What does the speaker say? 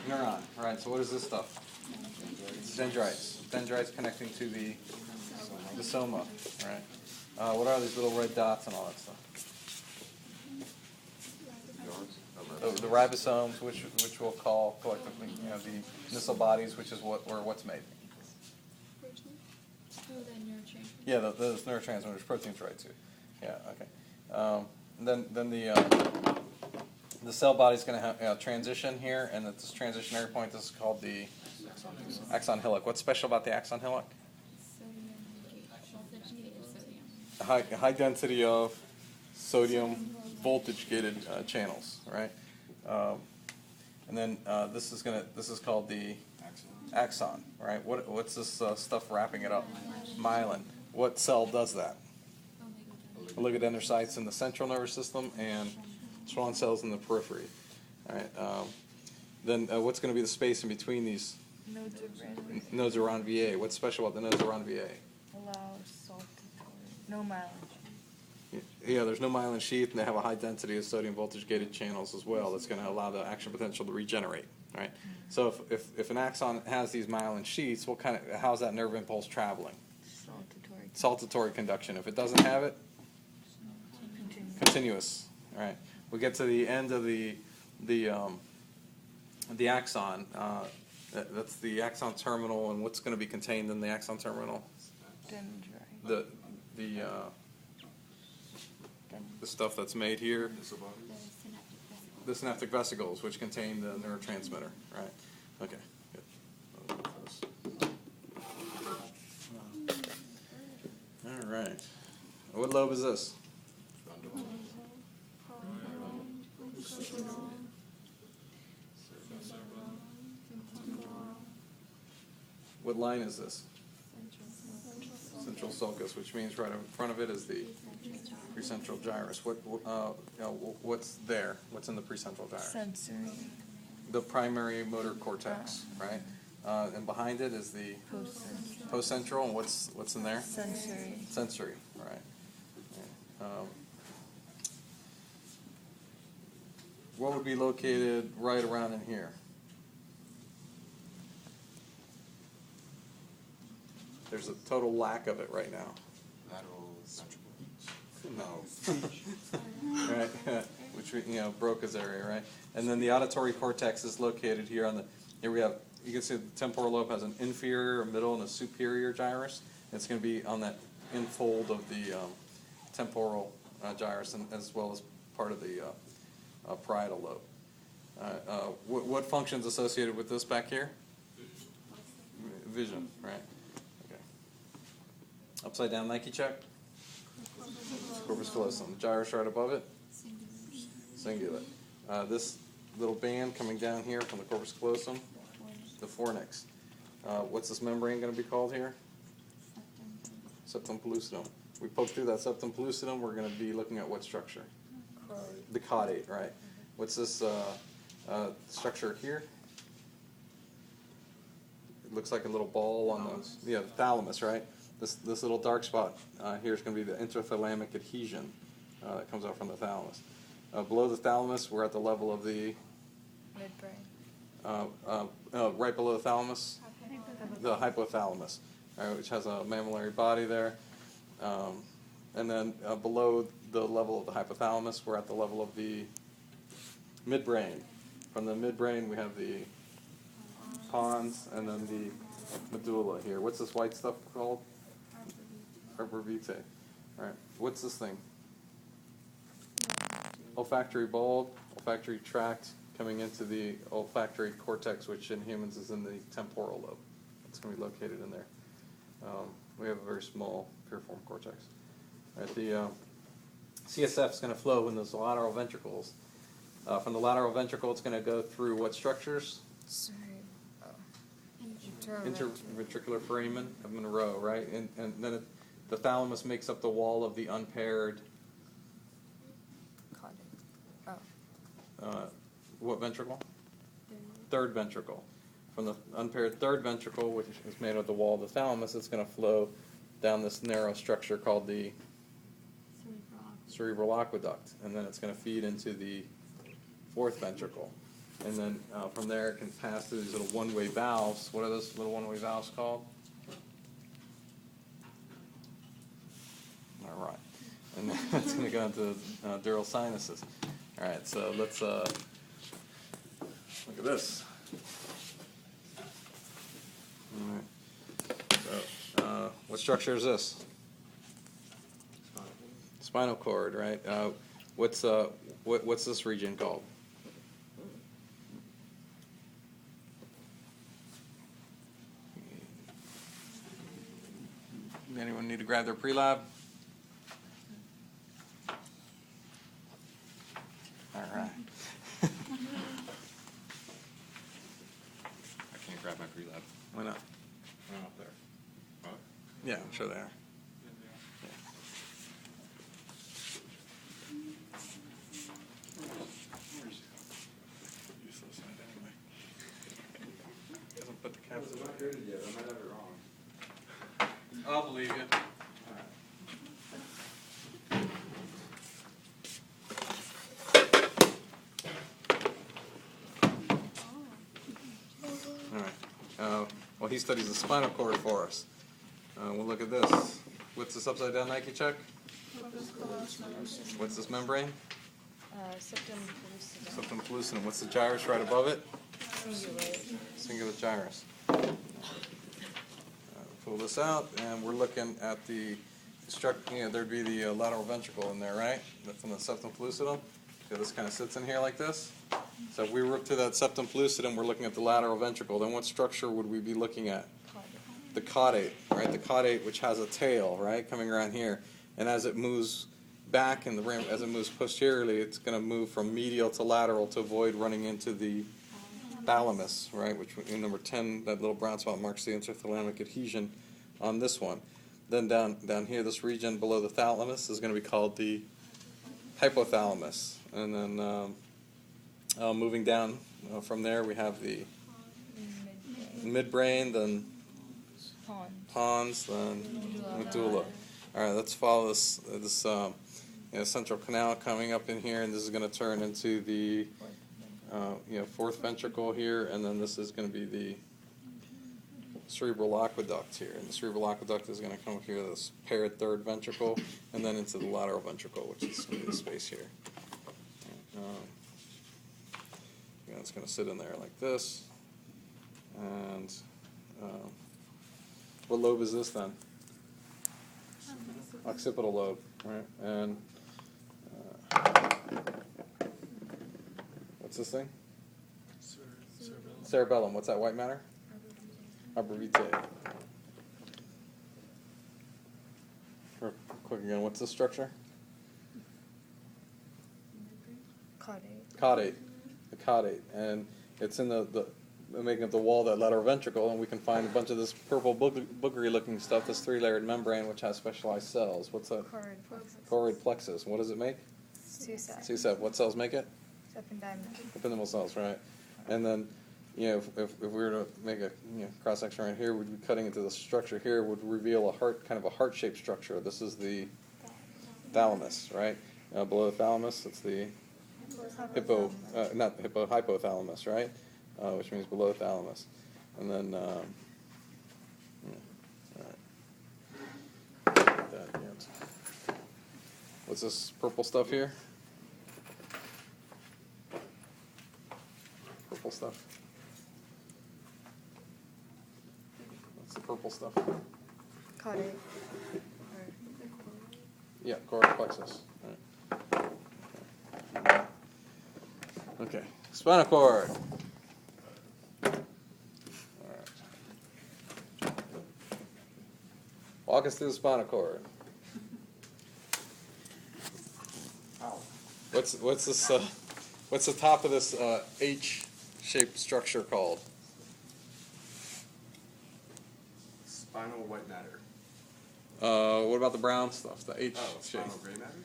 Neuron, right? So what is this stuff? Dendrites. Dendrites connecting to the soma, right? What are these little red dots and all that stuff? The ribosomes, which we'll call collectively, the missile bodies, which is what's made. Yeah, those neurotransmitters, proteins, right too. Yeah, okay. Then the cell body's going to have transition here, and at this transitionary point, this is called the axon hillock. What's special about the axon hillock? High density of sodium voltage gated channels, right? And then this is called the axon, right? What's this stuff wrapping it up? Myelin. What cell does that? Oligodendrocytes in the central nervous system and Schwann cells in the periphery. All right. Then what's going to be the space in between these nodes around VA? What's special about the nodes around VA? Allows saltatory. No myelin. Yeah, there's no myelin sheath, and they have a high density of sodium voltage gated channels as well. That's going to allow the action potential to regenerate. Right. So if an axon has these myelin sheaths, how's that nerve impulse traveling? Saltatory conduction. If it doesn't have it, continuous. All right. We get to the end of the axon. That's the axon terminal, and what's going to be contained in the axon terminal? Dendrite. The stuff that's made here. The synaptic vesicles, which contain the neurotransmitter. Right. Okay. Good. All right. What lobe is this? What line is this? Central sulcus, which means right in front of it is the precentral gyrus. What's there? What's in the precentral gyrus? Sensory. The primary motor cortex, right? And behind it is the postcentral. And what's in there? Sensory. Sensory, right? What would be located right around in here? There's a total lack of it right now. No. Right, which broke his area, right? And then the auditory cortex is located here on the. Here we have. You can see the temporal lobe has an inferior, a middle, and a superior gyrus. It's going to be on that infold of the temporal gyrus, and as well as part of the parietal lobe. What functions associated with this back here? Vision, right? Okay. Upside down Nike check. Corpus callosum. Gyrus right above it. Cingulate. This little band coming down here from the corpus callosum, the fornix. What's this membrane going to be called here? Septum pellucidum. We poke through that septum pellucidum, we're going to be looking at what structure? The caudate, right? What's this structure here? It looks like a little ball on the thalamus, right? This little dark spot here is going to be the intrathalamic adhesion that comes out from the thalamus. Below the thalamus, we're at the level of the midbrain. Right below the thalamus, the hypothalamus, right, which has a mammillary body there. And then below the level of the hypothalamus, we're at the level of the midbrain. From the midbrain, we have the pons, and then the medulla here. What's this white stuff called? Arbor vitae. All right. What's this thing? Olfactory bulb, olfactory tract coming into the olfactory cortex, which in humans is in the temporal lobe. It's going to be located in there. We have a very small piriform cortex. All right, the CSF is going to flow in those lateral ventricles. From the lateral ventricle, it's going to go through what structures? Interventricular foramen of Monroe, right? And then the thalamus makes up the wall of the unpaired. What ventricle? Third ventricle. From the unpaired third ventricle, which is made of the wall of the thalamus, it's going to flow down this narrow structure called the cerebral aqueduct, and then it's going to feed into the fourth ventricle. And then from there, it can pass through these little one-way valves. What are those little one-way valves called? All right. And then that's going to go into dural sinuses. All right, so let's look at this. All right. So, what structure is this? Spinal cord, right? What's this region called? Anyone need to grab their pre-lab? All right. I can't grab my pre-lab. Why not? I'm up there. What? Yeah, I'm sure they are. Useless anyway. Doesn't put the caps in. not good yet. I might have it wrong. I'll believe you. All right. Well, he studies the spinal cord for us. We'll look at this. What's this upside down Nike check? What's this membrane? Septum pellucidum. Septum pellucidum. What's the gyrus right above it? Cingulate. Cingulate gyrus. Pull this out, and we're looking at the there'd be the lateral ventricle in there, right? That's in the septum pellucidum. So this kind of sits in here like this. So if we were up to that septum pellucidum, we're looking at the lateral ventricle. Then what structure would we be looking at? The caudate, right? The caudate, which has a tail, right, coming around here. And as it moves back in the rim, as it moves posteriorly, it's going to move from medial to lateral to avoid running into the thalamus, right, which in number 10, that little brown spot marks the interthalamic adhesion on this one. Then down here, this region below the thalamus is going to be called the hypothalamus. And then moving down from there, we have the midbrain, then pons, then medulla. All right, let's follow this central canal coming up in here, and this is going to turn into the fourth ventricle here, and then this is going to be the cerebral aqueduct here. And the cerebral aqueduct is going to come here, this paired third ventricle, and then into the lateral ventricle, which is going to be the space here. It's going to sit in there like this. And what lobe is this then? Occipital lobe, right? And what's this thing? Cerebellum. What's that white matter? Arbor vitae. Quick again, what's this structure? Caudate. Caudate. The caudate. And it's in the making up the wall of that lateral ventricle, and we can find a bunch of this purple boogery looking stuff, this three-layered membrane which has specialized cells. What's that? Choroid plexus. Choroid plexus. What does it make? CSEP. CSEP. What cells make it? Ependymal. Ependymal cells, right? And then, if we were to make a cross section right here, we'd be cutting into the structure here, would reveal kind of a heart-shaped structure. This is the thalamus, right? Below the thalamus, it's the hypothalamus, right? Which means below the thalamus. And then, all right. What's this purple stuff here? Purple stuff. What's the purple stuff? Caudate. Yeah, choroid plexus. All right. Okay, spinal cord. All right. Walk us through the spinal cord. What's this? What's the top of this H-shaped structure called? Spinal white matter. What about the brown stuff? The H shape. Spinal gray matter?